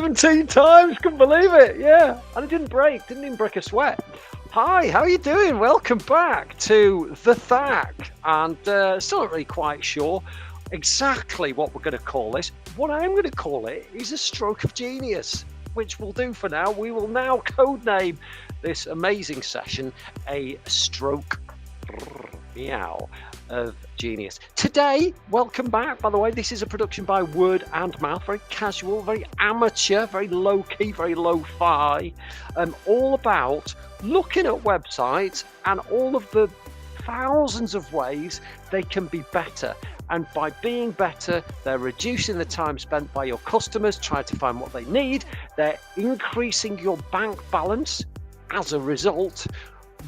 17 times, couldn't believe it. Yeah, and it didn't even break a sweat. Hi, how are you doing? Welcome back to The Thack. And still not really quite sure exactly what we're going to call this. What I am going to call it is a stroke of genius, which we'll do for now. We will now codename this amazing session a stroke meow of genius. Today, welcome back. By the way, this is a production by Word and Mouth, very casual, very amateur, very low-key, very lo-fi, all about looking at websites and all of the thousands of ways they can be better. And by being better, they're reducing the time spent by your customers trying to find what they need. They're increasing your bank balance as a result.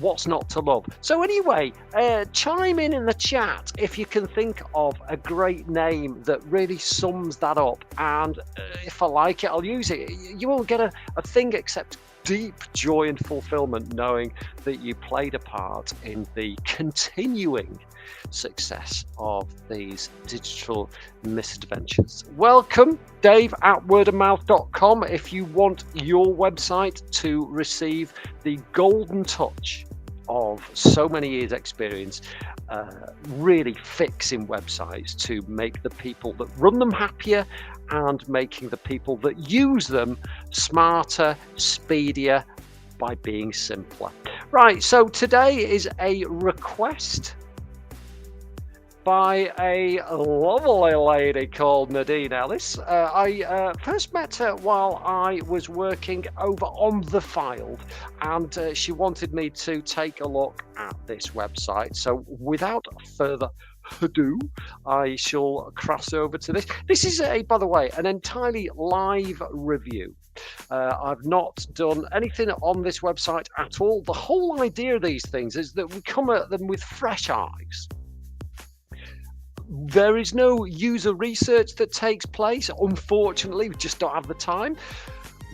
What's not to love? So anyway, chime in the chat if you can think of a great name that really sums that up. And if I like it, I'll use it. You won't get a thing except deep joy and fulfillment knowing that you played a part in the continuing success of these digital misadventures. Welcome, Dave at wordandmouth.com. If you want your website to receive the golden touch of so many years experience really fixing websites to make the people that run them happier and making the people that use them smarter, speedier by being simpler. Right, so today is a request by a lovely lady called Nadine Ellis. I first met her while I was working over on The Filed, and she wanted me to take a look at this website. So without further ado, I shall cross over to this. This is, by the way, an entirely live review. I've not done anything on this website at all. The whole idea of these things is that we come at them with fresh eyes. There is no user research that takes place. Unfortunately, we just don't have the time.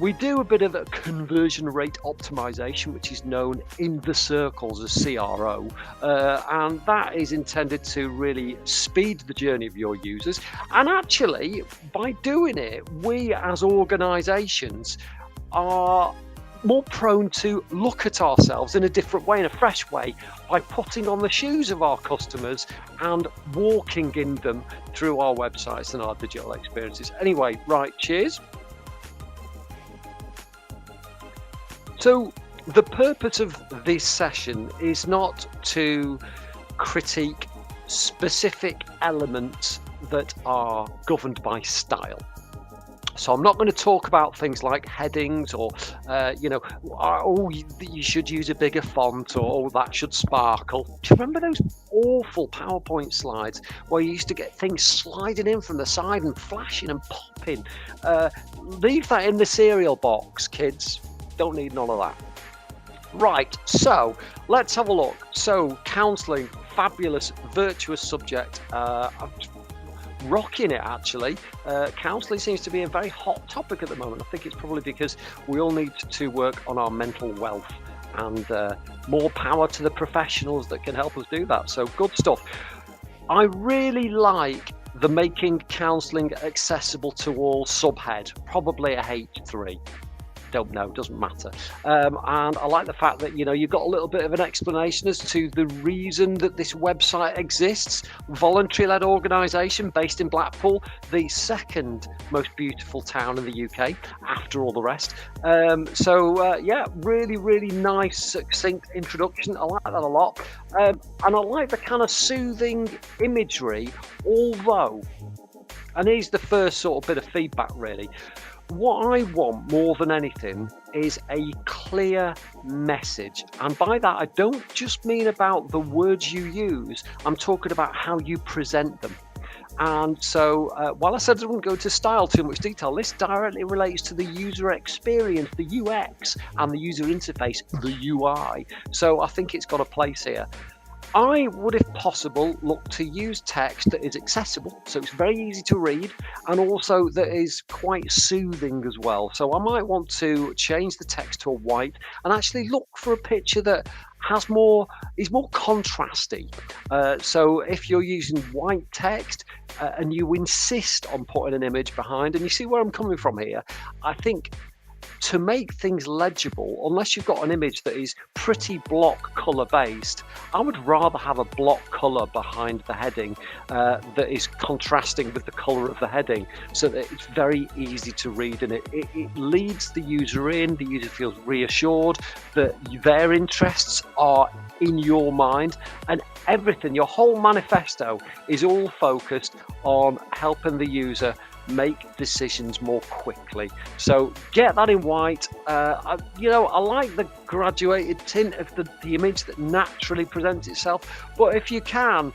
We do a bit of a conversion rate optimization, which is known in the circles as CRO, and that is intended to really speed the journey of your users. And actually, by doing it, we as organizations are more prone to look at ourselves in a different way, in a fresh way, by putting on the shoes of our customers and walking in them through our websites and our digital experiences. Anyway, right, cheers. So the purpose of this session is not to critique specific elements that are governed by style. So I'm not going to talk about things like headings or, you should use a bigger font, or that should sparkle. Do you remember those awful PowerPoint slides where you used to get things sliding in from the side and flashing and popping? Leave that in the cereal box, kids. Don't need none of that. Right, so let's have a look. So counselling, fabulous, virtuous subject. Rocking it, actually. Counselling seems to be a very hot topic at the moment. I think it's probably because we all need to work on our mental wealth, and more power to the professionals that can help us do that. So good stuff. I really like the making counselling accessible to all subhead, probably a H3. Don't know, doesn't matter. And I like the fact that, you've got a little bit of an explanation as to the reason that this website exists. Voluntary-led organisation based in Blackpool, the second most beautiful town in the UK after all the rest. Really, really nice, succinct introduction. I like that a lot. And I like the kind of soothing imagery, although, and here's the first sort of bit of feedback really, what I want more than anything is a clear message. And by that, I don't just mean about the words you use. I'm talking about how you present them. And so while I said I wouldn't go into style too much detail, this directly relates to the user experience, the UX, and the user interface, the UI. So I think it's got a place here. I would, if possible, look to use text that is accessible, so it's very easy to read, and also that is quite soothing as well. So I might want to change the text to a white and actually look for a picture that is more contrasty. So if you're using white text and you insist on putting an image behind, and you see where I'm coming from here, I think to make things legible, unless you've got an image that is pretty block color based, I would rather have a block color behind the heading that is contrasting with the color of the heading, so that it's very easy to read, and it leads the user in. The user feels reassured that their interests are in your mind, and everything, your whole manifesto is all focused on helping the user make decisions more quickly. So get that in white. I like the graduated tint of the image that naturally presents itself, but if you can,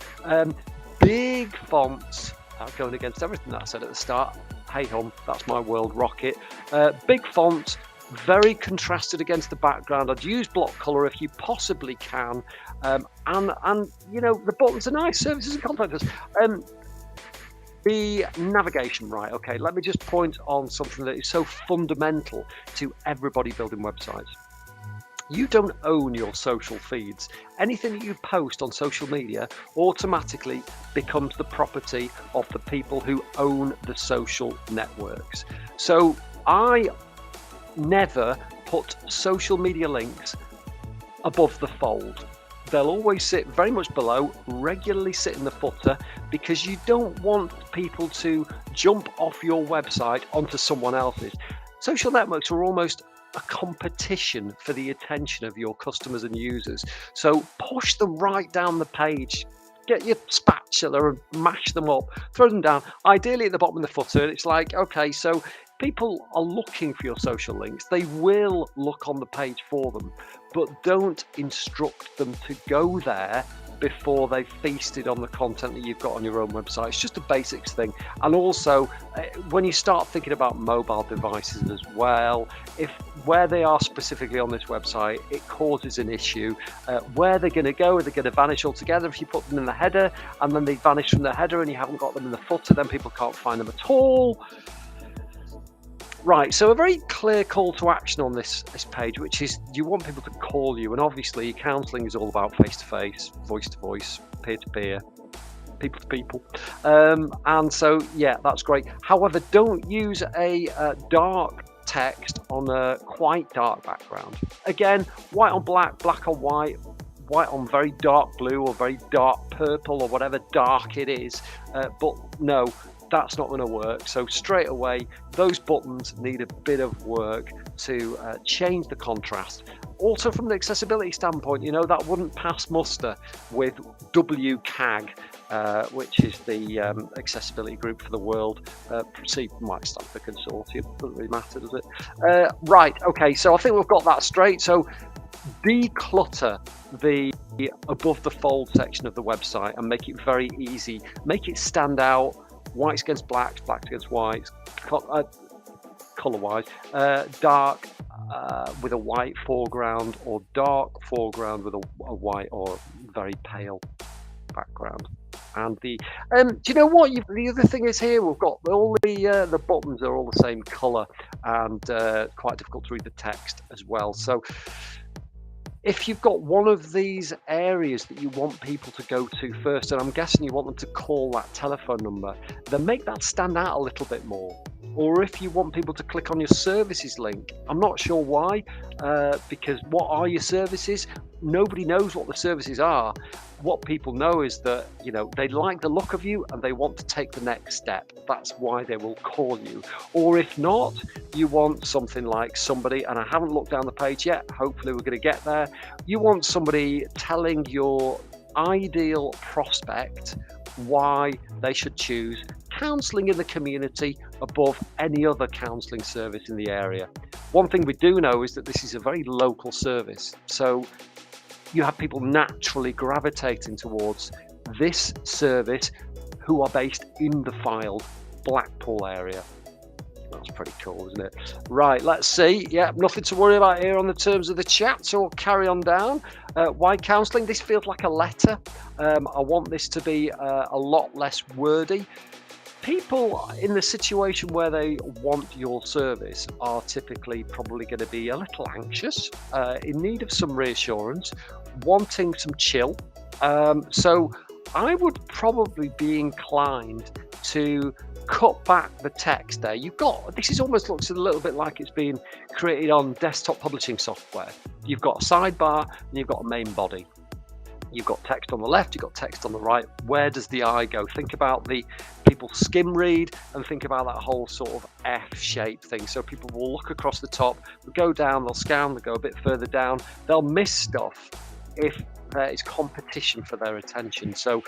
big fonts, going against everything that I said at the start, hey hum, that's my world rocket. Big fonts, very contrasted against the background. I'd use block color if you possibly can, and the buttons are nice, services and contact us. The navigation, right, okay, let me just point on something that is so fundamental to everybody building websites. You don't own your social feeds. Anything that you post on social media automatically becomes the property of the people who own the social networks. So I never put social media links above the fold. They'll always sit very much below, regularly sit in the footer, because you don't want people to jump off your website onto someone else's. Social networks are almost a competition for the attention of your customers and users. So push them right down the page. Get your spatula and mash them up, throw them down, ideally at the bottom of the footer. And it's like, okay, so people are looking for your social links. They will look on the page for them, but don't instruct them to go there before they've feasted on the content that you've got on your own website. It's just a basics thing. And also, when you start thinking about mobile devices as well, if where they are specifically on this website, it causes an issue. Where they're going to go, are they going to vanish altogether if you put them in the header, and then they vanish from the header and you haven't got them in the footer, then people can't find them at all. Right, so a very clear call to action on this page, which is you want people to call you, and obviously counselling is all about face-to-face, voice-to-voice, peer-to-peer, people-to-people, and so yeah, that's great. However, don't use a dark text on a quite dark background. Again, white on black, black on white, white on very dark blue or very dark purple or whatever dark it is, but no, that's not going to work. So straight away, those buttons need a bit of work to change the contrast. Also, from the accessibility standpoint, that wouldn't pass muster with WCAG, which is the accessibility group for the world. C might stand for consortium, doesn't really matter, does it? Right, okay, so I think we've got that straight. So declutter the above the fold section of the website and make it very easy. Make it stand out. Whites against blacks, blacks against whites, colour-wise, dark with a white foreground, or dark foreground with a white or very pale background. And do you know what? The other thing is here we've got all the buttons are all the same colour, and quite difficult to read the text as well. So if you've got one of these areas that you want people to go to first, and I'm guessing you want them to call that telephone number, then make that stand out a little bit more. Or if you want people to click on your services link, I'm not sure why, because what are your services? Nobody knows what the services are. What people know is that, they like the look of you and they want to take the next step. That's why they will call you. Or if not, you want something like somebody, and I haven't looked down the page yet, hopefully we're going to get there. You want somebody telling your ideal prospect why they should choose counselling in the community above any other counselling service in the area. One thing we do know is that this is a very local service, so you have people naturally gravitating towards this service who are based in the Fylde, Blackpool area. That's pretty cool, isn't it? Right, let's see. Yeah, nothing to worry about here on the terms of the chat, so we'll carry on down. Why counselling? This feels like a letter. I want this to be a lot less wordy. People in the situation where they want your service are typically probably going to be a little anxious, in need of some reassurance, wanting some chill. So I would probably be inclined to cut back the text there. This is almost looks a little bit like it's been created on desktop publishing software. You've got a sidebar and you've got a main body. You've got text on the left, you've got text on the right. Where does the eye go? Think about the people skim read and think about that whole sort of F-shape thing. So people will look across the top, they'll go down, they'll scan, they'll go a bit further down. They'll miss stuff if there is competition for their attention. So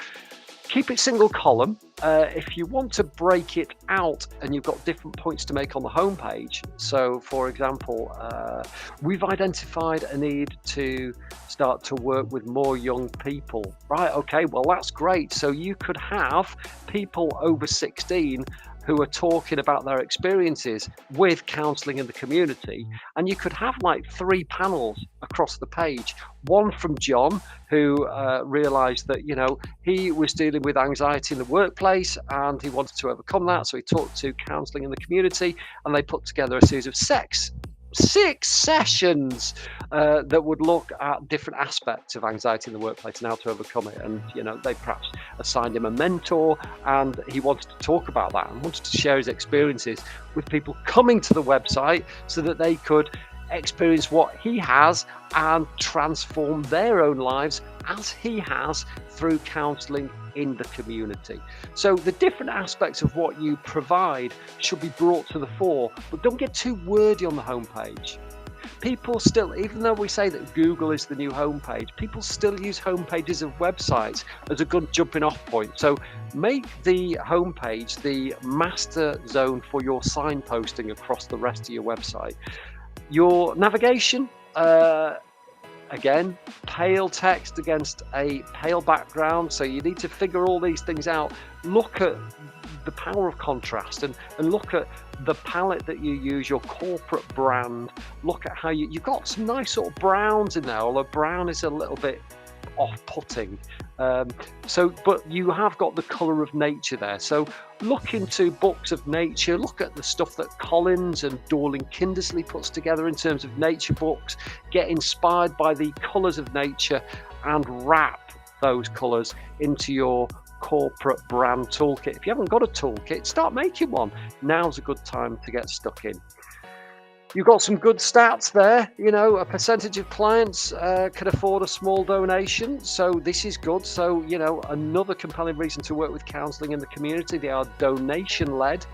keep it single column. If you want to break it out and you've got different points to make on the homepage, so for example, we've identified a need to start to work with more young people. Right, okay, well that's great. So you could have people over 16 who are talking about their experiences with counselling in the community. And you could have like 3 panels across the page. One from John, who realised that, he was dealing with anxiety in the workplace and he wanted to overcome that. So he talked to counselling in the community and they put together a series of 6 sessions that would look at different aspects of anxiety in the workplace and how to overcome it. And they perhaps assigned him a mentor, and he wanted to talk about that and wanted to share his experiences with people coming to the website so that they could experience what he has and transform their own lives as he has through counselling in the community. So the different aspects of what you provide should be brought to the fore, but don't get too wordy on the homepage. People still, even though we say that Google is the new homepage, people still use homepages of websites as a good jumping off point. So make the homepage the master zone for your signposting across the rest of your website. Your navigation, again, pale text against a pale background. So you need to figure all these things out. Look at the power of contrast and look at the palette that you use, your corporate brand. Look at how you've got some nice sort of browns in there, although brown is a little bit off-putting. But you have got the colour of nature there. So look into books of nature, look at the stuff that Collins and Dorling Kindersley puts together in terms of nature books, get inspired by the colours of nature and wrap those colours into your corporate brand toolkit. If you haven't got a toolkit, start making one. Now's a good time to get stuck in. You've got some good stats there. A percentage of clients can afford a small donation. So this is good. So, another compelling reason to work with counselling in the community. They are donation led.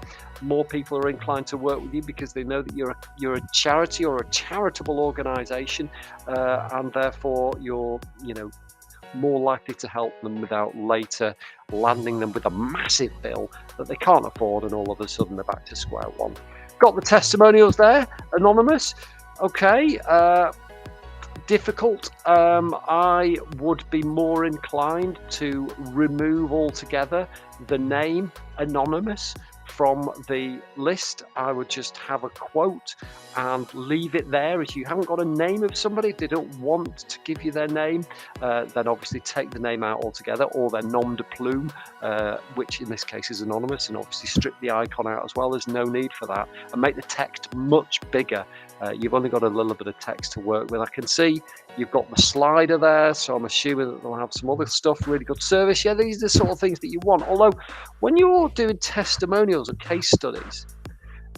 More people are inclined to work with you because they know that you're a charity or a charitable organisation, and therefore you're, more likely to help them without later landing them with a massive bill that they can't afford, and all of a sudden they're back to square one. Got the testimonials there, anonymous. Okay, difficult. I would be more inclined to remove altogether the name anonymous from the list. I would just have a quote and leave it there. If you haven't got a name of somebody, if they don't want to give you their name, then obviously take the name out altogether, or their nom de plume, which in this case is anonymous, and obviously strip the icon out as well. There's no need for that, and make the text much bigger. You've only got a little bit of text to work with. I can see you've got the slider there, so I'm assuming that they'll have some other stuff, really good service. Yeah, these are the sort of things that you want. Although when you're doing testimonials or case studies,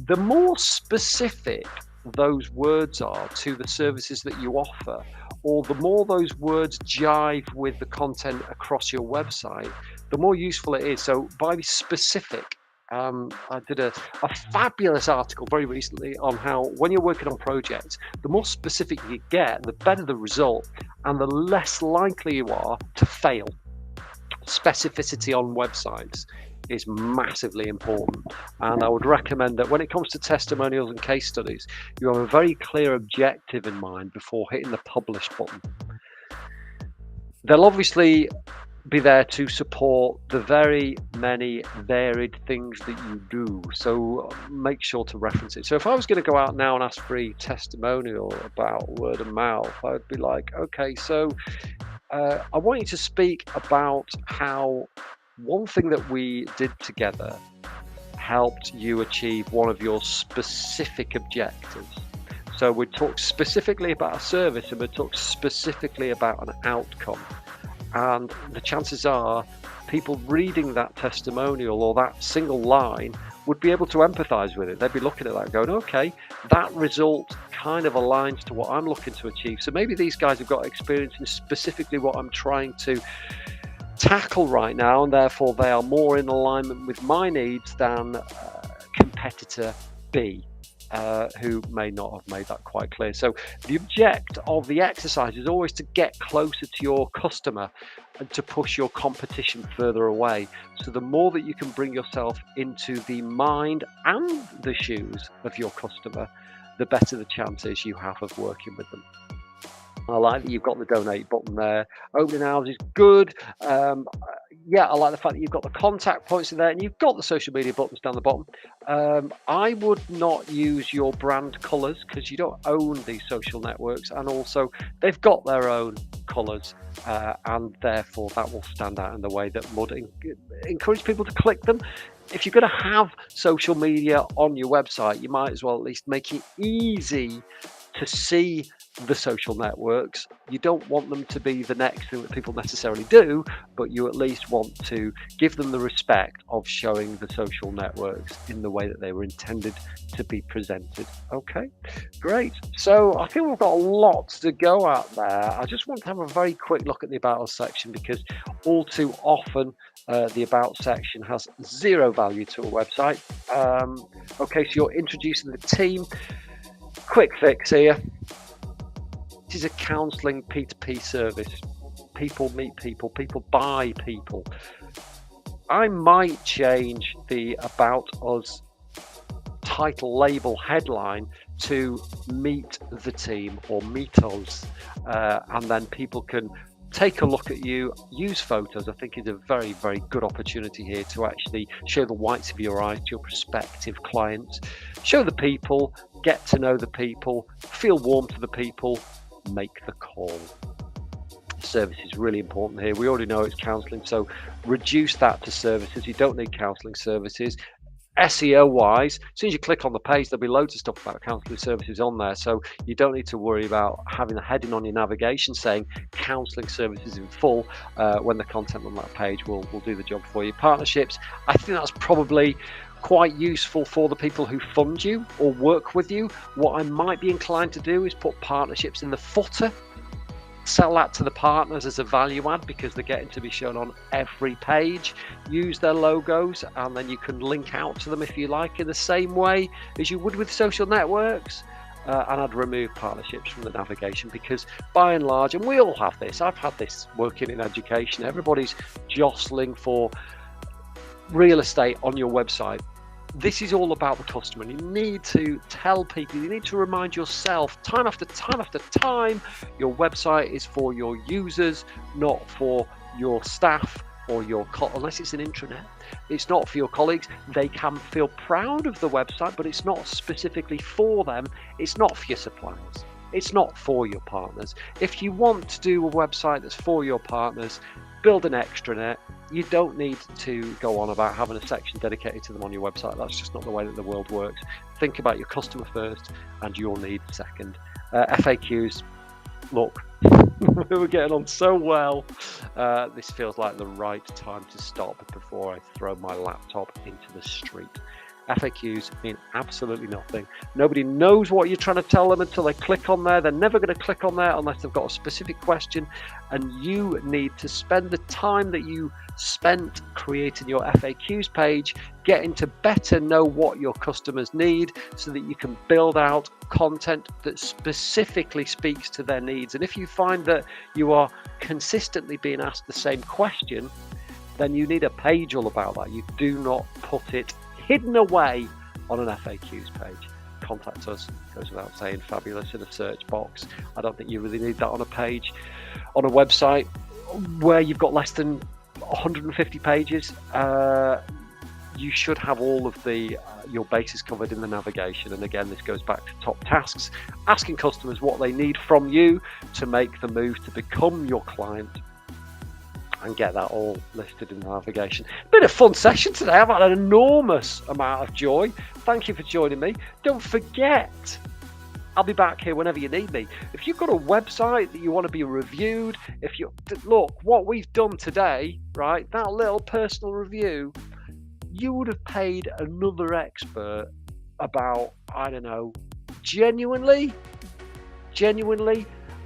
the more specific those words are to the services that you offer, or the more those words jive with the content across your website, the more useful it is. So by specific, I did a fabulous article very recently on how when you're working on projects, the more specific you get, the better the result and the less likely you are to fail. Specificity on websites is massively important, and I would recommend that when it comes to testimonials and case studies, you have a very clear objective in mind before hitting the publish button. They'll obviously be there to support the very many varied things that you do. So make sure to reference it. So if I was going to go out now and ask for a testimonial about word of mouth, I'd be like, okay, so I want you to speak about how one thing that we did together helped you achieve one of your specific objectives. So we talk specifically about a service and we talk specifically about an outcome. And the chances are people reading that testimonial or that single line would be able to empathize with it. They'd be looking at that going, okay, that result kind of aligns to what I'm looking to achieve. So maybe these guys have got experience in specifically what I'm trying to tackle right now, and therefore they are more in alignment with my needs than competitor B. Who may not have made that quite clear. So the object of the exercise is always to get closer to your customer and to push your competition further away. So the more that you can bring yourself into the mind and the shoes of your customer, the better the chances you have of working with them. I like that you've got the donate button there. Opening hours is good. Yeah, I like the fact that you've got the contact points in there and you've got the social media buttons down the bottom. I would not use your brand colours because you don't own these social networks, and also they've got their own colours, and therefore that will stand out in the way that would encourage people to click them. If you're going to have social media on your website, you might as well at least make it easy to see the social networks. You don't want them to be the next thing that people necessarily do, but you at least want to give them the respect of showing the social networks in the way that they were intended to be presented. Okay, great. So I think we've got a lot to go at there. I just want to have a very quick look at the About Us section, because all too often the About section has zero value to a website. Okay, so you're introducing the team. Quick fix here. This is a counselling P2P service. People meet people, people buy people. I might change the About Us title, label, headline to Meet the Team or Meet Us, and then people can take a look at you, use photos. I think is a very, very good opportunity here to actually show the whites of your eyes to your prospective clients, show the people, get to know the people, feel warm to the people, make the call. Service is really important here. We already know it's counselling, so reduce that to services. You don't need counselling services. SEO wise, as soon as you click on the page, there'll be loads of stuff about counselling services on there, so you don't need to worry about having a heading on your navigation saying counselling services in full, when the content on that page will do the job for you. Partnerships, I think that's probably quite useful for the people who fund you or work with you. What I might be inclined to do is put partnerships in the footer, sell that to the partners as a value add, because they're getting to be shown on every page. Use their logos, and then you can link out to them if you like, in the same way as you would with social networks. And I'd remove partnerships from the navigation, because by and large, and we all have this, I've had this working in education, everybody's jostling for real estate on your website. This is all about the customer, and you need to tell people, you need to remind yourself time after time after time, your website is for your users, not for your staff or your unless it's an intranet. It's not for your colleagues. They can feel proud of the website, but it's not specifically for them. It's not for your suppliers. It's not for your partners. If you want to do a website that's for your partners, build an extranet. You don't need to go on about having a section dedicated to them on your website. That's just not the way that the world works. Think about your customer first and your needs second. FAQs, look, we're getting on so well. This feels like the right time to stop before I throw my laptop into the street. FAQs mean absolutely nothing. Nobody knows what you're trying to tell them until they click on there. They're never going to click on there unless they've got a specific question, and you need to spend the time that you spent creating your FAQs page getting to better know what your customers need, so that you can build out content that specifically speaks to their needs. And if you find that you are consistently being asked the same question, then you need a page all about that. You do not put it hidden away on an FAQs page. Contact us, goes without saying, fabulous, in a search box. I don't think you really need that on a page, on a website where you've got less than 150 pages. You should have all of your bases covered in the navigation. And again, this goes back to top tasks, asking customers what they need from you to make the move to become your client, and get that all listed in the navigation. Been a fun session today. I've had an enormous amount of joy. Thank you for joining me. Don't forget, I'll be back here whenever you need me. If you've got a website that you want to be reviewed, look, what we've done today, right, that little personal review, you would have paid another expert about, I don't know, genuinely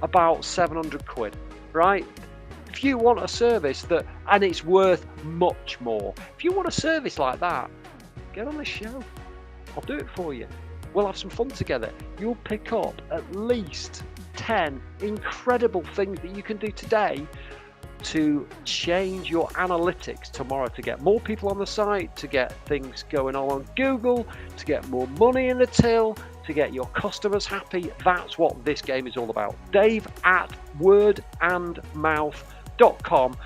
about 700 quid, right? If you want a service and it's worth much more, if you want a service like that, get on the show. I'll do it for you. We'll have some fun together. You'll pick up at least 10 incredible things that you can do today to change your analytics tomorrow, to get more people on the site, to get things going on Google, to get more money in the till, to get your customers happy. That's what this game is all about. Dave at wordandmouth.com.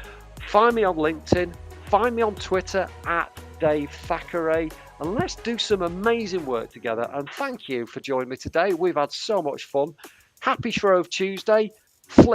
Find me on LinkedIn, find me on Twitter at Dave Thackeray, and let's do some amazing work together. And thank you for joining me today. We've had so much fun. Happy Shrove Tuesday.